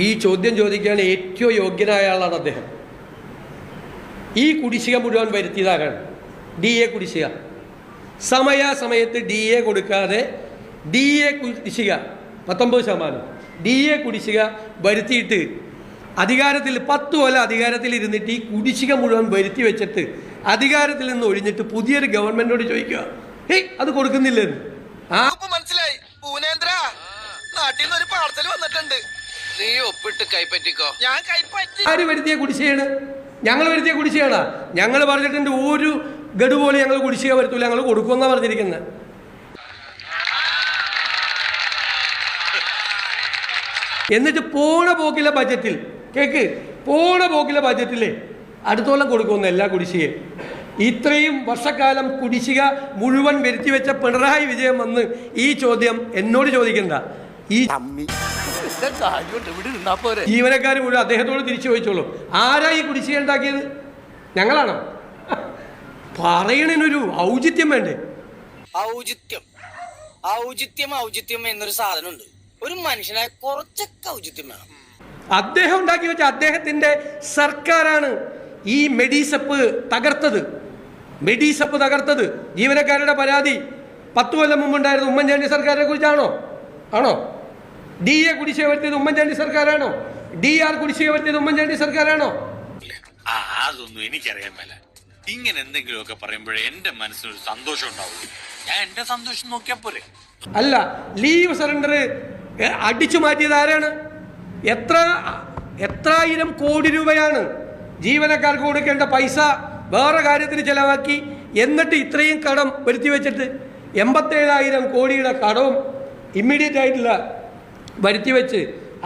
ഈ ചോദ്യം ചോദിക്കാൻ ഏറ്റവും യോഗ്യനായ ആളാണ് അദ്ദേഹം. ഈ കുടിശ്ശിക മുഴുവൻ വരുത്തിയതാരാണ്? DA കുടിശ്ശിക. സമയത്ത് DA കൊടുക്കാതെ DA കുടിശ്ശിക 19%, DA കുടിശ്ശിക വരുത്തിയിട്ട് അധികാരത്തിൽ 10 കൊല്ലം അധികാരത്തിൽ ഇരുന്നിട്ട് ഈ കുടിശ്ശിക മുഴുവൻ വരുത്തി വെച്ചിട്ട് അധികാരത്തിൽ നിന്ന് ഒഴിഞ്ഞിട്ട് പുതിയൊരു ഗവൺമെന്റിനോട് ചോദിക്കുക, ഹേയ് അത് കൊടുക്കുന്നില്ലെന്ന്. മനസ്സിലായി. നാട്ടിൽ നിന്ന് ഒരു പാർസൽ വന്നിട്ടുണ്ട്, നീ ഒപ്പിട്ട് കൈപ്പറ്റിക്കോ. ഞാൻ കൈപ്പറ്റി. ആര് വരുത്തിയ കുടിശ്ശികയാണ്? ഞങ്ങൾ വരുത്തിയ കുടിശ്ശികയാണ്. ഞങ്ങൾ പറഞ്ഞിട്ടുണ്ട് ഒരു ഗഡു പോലെ ഞങ്ങൾ കുടിശ്ശിക വരുത്തൂല, ഞങ്ങൾ കൊടുക്കുമെന്നാണ് പറഞ്ഞിരിക്കുന്നത്. എന്നിട്ട് പോണ പോക്കിലെ ബജറ്റിൽ അടുത്തോളം കൊടുക്കുമെന്ന് എല്ലാ കുടിശ്ശികയും. ഇത്രയും വർഷക്കാലം കുടിശ്ശിക മുഴുവൻ വരുത്തിവെച്ച പിണറായി വിജയൻ വന്ന് ഈ ചോദ്യം എന്നോട് ചോദിക്കണ്ട. ഈ ജീവനക്കാർ മുഴുവൻ അദ്ദേഹത്തോട് തിരിച്ചു ചോദിച്ചോളൂ, ആരാ ഈ കുടിശ്ശിക ഉണ്ടാക്കിയത്? ഞങ്ങളാണോ? പറയണതിനൊരു ഔചിത്യം വേണ്ടേ? ഔചിത്യം എന്നൊരു സാധനമുണ്ട്. ഒരു മനുഷ്യനായ കുറച്ചൊക്കെ ഔചിത്യം വേണം. അദ്ദേഹം ഉണ്ടാക്കി വെച്ച അദ്ദേഹത്തിന്റെ സർക്കാരാണ് ഈ മെഡിസെപ്പ് തകർത്തത്. ജീവനക്കാരുടെ പരാതി 10 കൊല്ലം മുമ്പുണ്ടായിരുന്നു ഉമ്മൻചാണ്ടി സർക്കാരിനെ കുറിച്ചാണോ? DA കുടിശ്ശിക വരുത്തിയത് ഉമ്മൻചാണ്ടി സർക്കാരാണോ? DR കുടിശ്ശിക വരുത്തിയത് ഉമ്മൻചാണ്ടി സർക്കാരാണോ? അതൊന്നും എനിക്കറിയാൻ മേല. ഇങ്ങനെ എന്തെങ്കിലുമൊക്കെ പറയുമ്പോഴേ എന്റെ മനസ്സിനൊരു സന്തോഷം ഉണ്ടാവുള്ളൂ. ഞാൻ എന്റെ സന്തോഷം നോക്കിയാ പോരെ. അല്ല, ലീവ് സറണ്ടർ അടിച്ചു മാറ്റിയത് ആരാണ്? എത്രായിരം കോടി രൂപയാണ് ജീവനക്കാർക്ക് കൊടുക്കേണ്ട പൈസ വേറെ കാര്യത്തിന് ചെലവാക്കി. എന്നിട്ട് ഇത്രയും കടം വരുത്തി വെച്ചിട്ട് 87,000 കോടിയുടെ കടവും ഇമ്മീഡിയറ്റ് ആയിട്ടുള്ള വരുത്തി വെച്ച്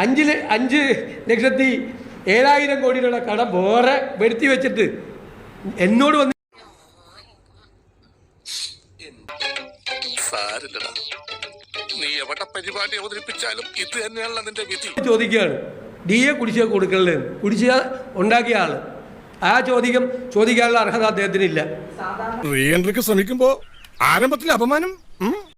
5,07,000 കോടിയുടെ കടം വേറെ വരുത്തി വെച്ചിട്ട് എന്നോട് വന്ന് നീ എവിടെ പരിപാടി അവതരിപ്പിച്ചാലും ഇത് തന്നെയാണല്ലോ നിന്റെ വിധി. ചോദിക്കുകയാണ് DA കുടിശ്ശിക കൊടുക്കണല്ലേ? കുടിശ്ശിക ഉണ്ടാക്കിയ ആള് ആ ചോദിക്കാനുള്ള അർഹത അദ്ദേഹത്തിനില്ല. ശ്രമിക്കുമ്പോ ആരംഭത്തിൽ അപമാനം